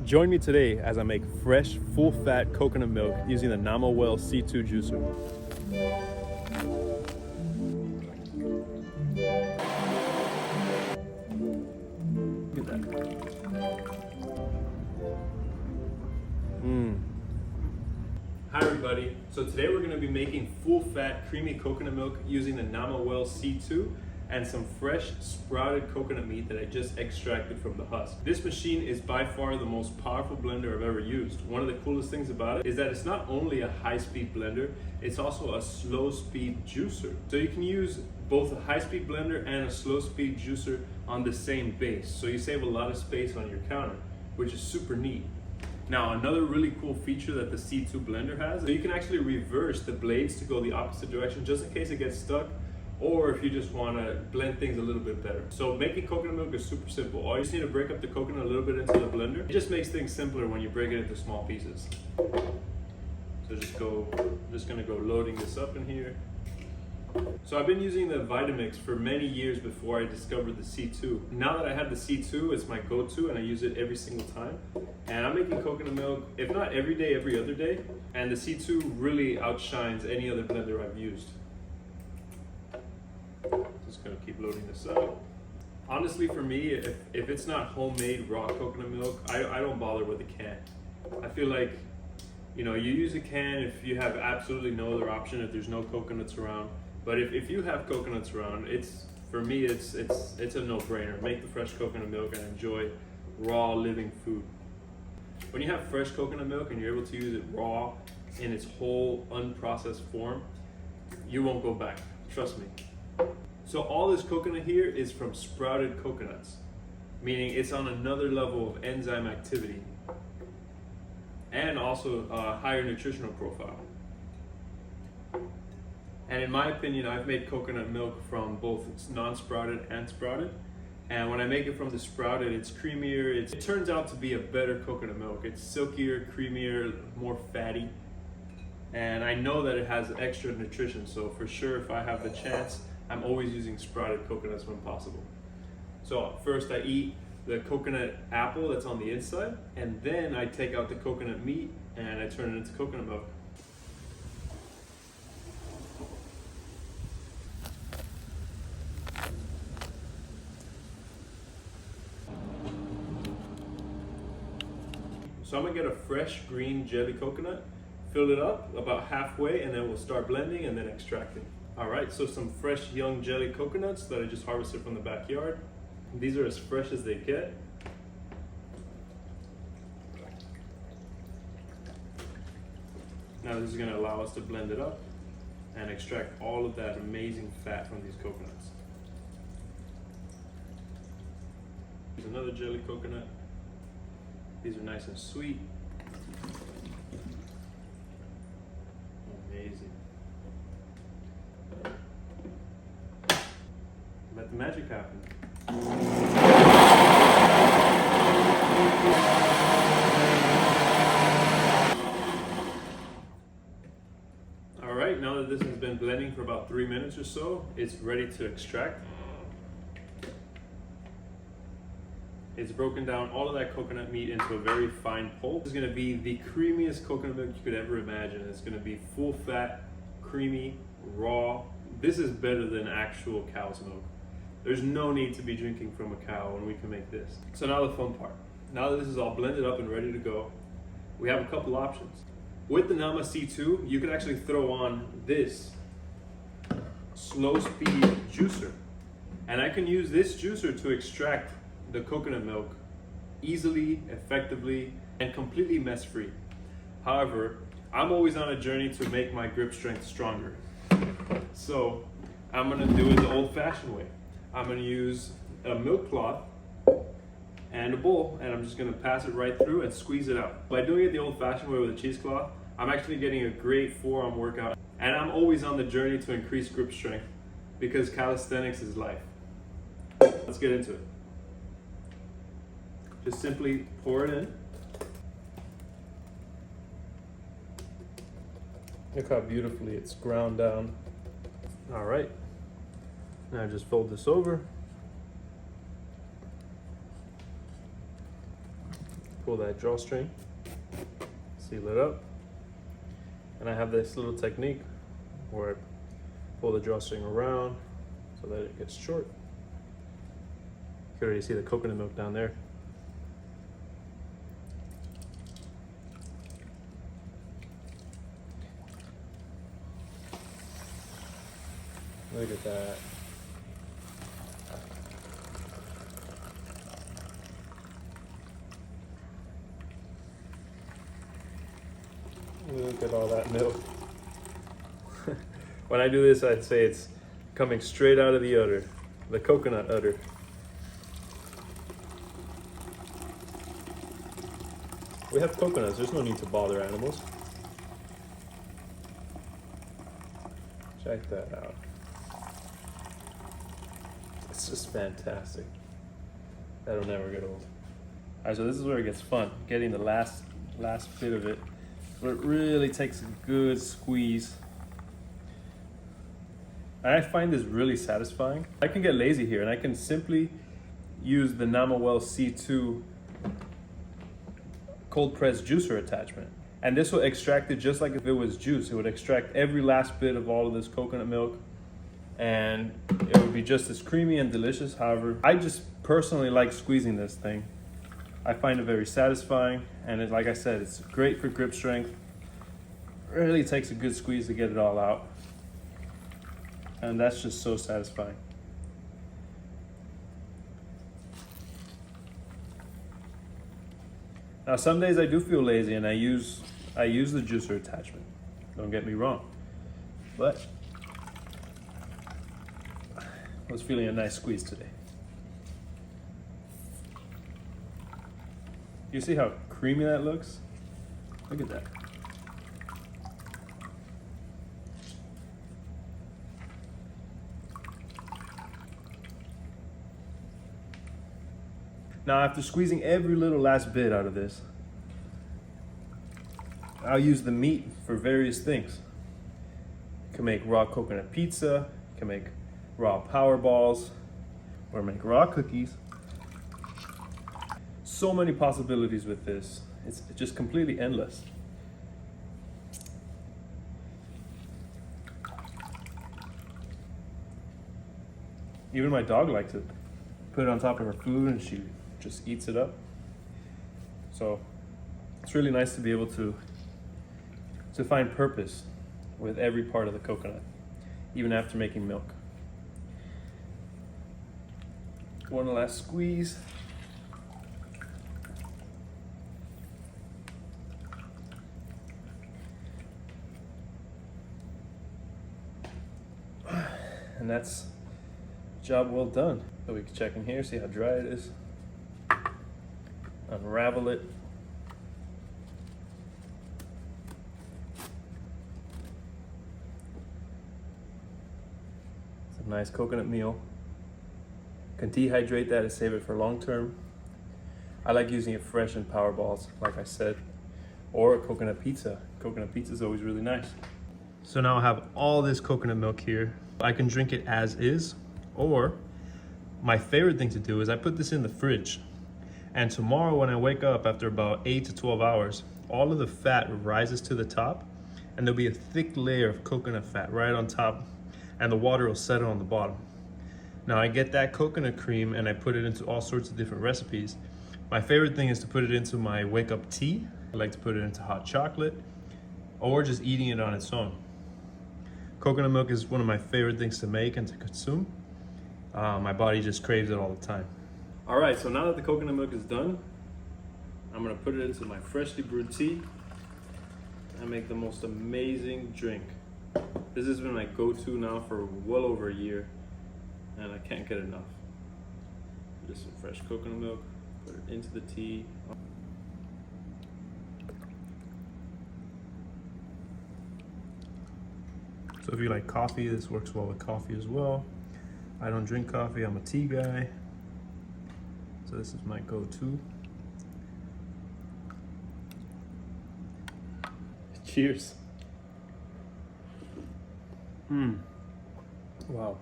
Join me today as I make fresh, full-fat coconut milk using the Nama Well C2 juicer. Look at that. Hi everybody. So today we're going to be making full-fat, creamy coconut milk using the Nama Well C2 and some fresh sprouted coconut meat that I just extracted from the husk. This machine is by far the most powerful blender I've ever used. One of the coolest things about it is that it's not only a high-speed blender, it's also a slow-speed juicer. So you can use both a high-speed blender and a slow-speed juicer on the same base. So you save a lot of space on your counter, which is super neat. Now, another really cool feature that the C2 blender has, so you can actually reverse the blades to go the opposite direction just in case it gets stuck, or if you just want to blend things a little bit better. So making coconut milk is super simple. All you just need to break up the coconut a little bit into the blender. It just makes things simpler when you break it into small pieces. So just gonna go loading this up in here. So I've been using the Vitamix for many years before I discovered the C2. Now that I have the C2, it's my go-to and I use it every single time. And I'm making coconut milk, if not every day, every other day. And the C2 really outshines any other blender I've used. Just gonna keep loading this up. Honestly, for me, if it's not homemade raw coconut milk, I don't bother with a can. I feel like, you use a can if you have absolutely no other option, if there's no coconuts around. But if you have coconuts around, for me, it's a no-brainer. Make the fresh coconut milk and enjoy raw living food. When you have fresh coconut milk and you're able to use it raw in its whole unprocessed form, you won't go back, trust me. So all this coconut here is from sprouted coconuts, meaning it's on another level of enzyme activity and also a higher nutritional profile. And in my opinion, I've made coconut milk from both non-sprouted and sprouted. And when I make it from the sprouted, it's creamier. It turns out to be a better coconut milk. It's silkier, creamier, more fatty. And I know that it has extra nutrition. So for sure, if I have the chance, I'm always using sprouted coconuts when possible. So first I eat the coconut apple that's on the inside, and then I take out the coconut meat and I turn it into coconut milk. So I'm gonna get a fresh green jelly coconut, fill it up about halfway, and then we'll start blending and then extracting. All right, so some fresh young jelly coconuts that I just harvested from the backyard. These are as fresh as they get. Now this is gonna allow us to blend it up and extract all of that amazing fat from these coconuts. Here's another jelly coconut. These are nice and sweet. Amazing. Let the magic happen. All right, now that this has been blending for about 3 minutes or so, it's ready to extract. It's broken down all of that coconut meat into a very fine pulp. This is gonna be the creamiest coconut milk you could ever imagine. It's gonna be full fat, creamy, raw. This is better than actual cow's milk. There's no need to be drinking from a cow when we can make this. So now the fun part. Now that this is all blended up and ready to go, we have a couple options. With the Nama C2, you can actually throw on this slow speed juicer. And I can use this juicer to extract the coconut milk easily, effectively, and completely mess-free. However, I'm always on a journey to make my grip strength stronger. So I'm gonna do it the old-fashioned way. I'm gonna use a milk cloth and a bowl, and I'm just gonna pass it right through and squeeze it out. By doing it the old-fashioned way with a cheesecloth, I'm actually getting a great forearm workout, and I'm always on the journey to increase grip strength because calisthenics is life. Let's get into it. Just simply pour it in. Look how beautifully it's ground down. All right, now just fold this over. pull that drawstring, seal it up. And I have this little technique where I pull the drawstring around so that it gets short. You can already see the coconut milk down there. Look at that. Look at all that milk. When I do this, I'd say it's coming straight out of the udder, the coconut udder. We have coconuts, there's no need to bother animals. Check that out. It's just fantastic. That'll never get old. All right, so this is where it gets fun, getting the last bit of it. But it really takes a good squeeze. I find this really satisfying. I can get lazy here and I can simply use the Namawell C2 cold press juicer attachment. And this will extract it just like if it was juice. It would extract every last bit of all of this coconut milk and it would be just as creamy and delicious. However, I just personally like squeezing this thing. I find it very satisfying, and like I said, it's great for grip strength. It really takes a good squeeze to get it all out. And that's just so satisfying. Now some days I do feel lazy and I use the juicer attachment. Don't get me wrong. But I was feeling a nice squeeze today. You see how creamy that looks? Look at that. Now, after squeezing every little last bit out of this, I'll use the meat for various things. You can make raw coconut pizza, you can make raw power balls, or make raw cookies. So many possibilities with this. It's just completely endless. Even my dog likes it. Put it on top of her food and she just eats it up. So it's really nice to be able to find purpose with every part of the coconut, even after making milk. One last squeeze. And that's job well done. So we can check in here, see how dry it is. Unravel it. It's a nice coconut meal. Can dehydrate that and save it for long term. I like using it fresh in power balls, like I said, or a coconut pizza. Coconut pizza is always really nice. So now I have all this coconut milk here. I can drink it as is, or my favorite thing to do is I put this in the fridge. And tomorrow when I wake up after about 8 to 12 hours, all of the fat rises to the top and there'll be a thick layer of coconut fat right on top and the water will settle on the bottom. Now I get that coconut cream and I put it into all sorts of different recipes. My favorite thing is to put it into my wake up tea. I like to put it into hot chocolate or just eating it on its own. Coconut milk is one of my favorite things to make and to consume. My body just craves it all the time. All right, so now that the coconut milk is done, I'm gonna put it into my freshly brewed tea and make the most amazing drink. This has been my go-to now for well over a year and I can't get enough. Just some fresh coconut milk, put it into the tea. So if you like coffee, this works well with coffee as well. I don't drink coffee, I'm a tea guy. So this is my go-to. Cheers. Wow.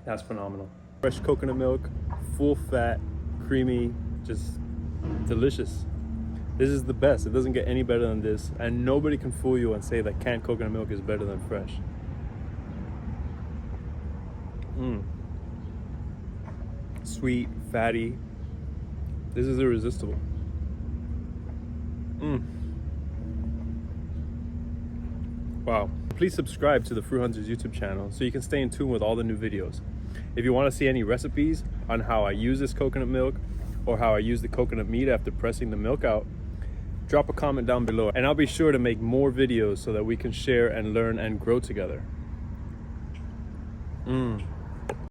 That's phenomenal. Fresh coconut milk, full fat, creamy, just delicious. This is the best. It doesn't get any better than this, and nobody can fool you and say that canned coconut milk is better than fresh. Sweet, fatty. This is irresistible. Wow. Please subscribe to the Fruit Hunters YouTube channel so you can stay in tune with all the new videos. If you want to see any recipes on how I use this coconut milk or how I use the coconut meat after pressing the milk out, drop a comment down below and I'll be sure to make more videos so that we can share and learn and grow together.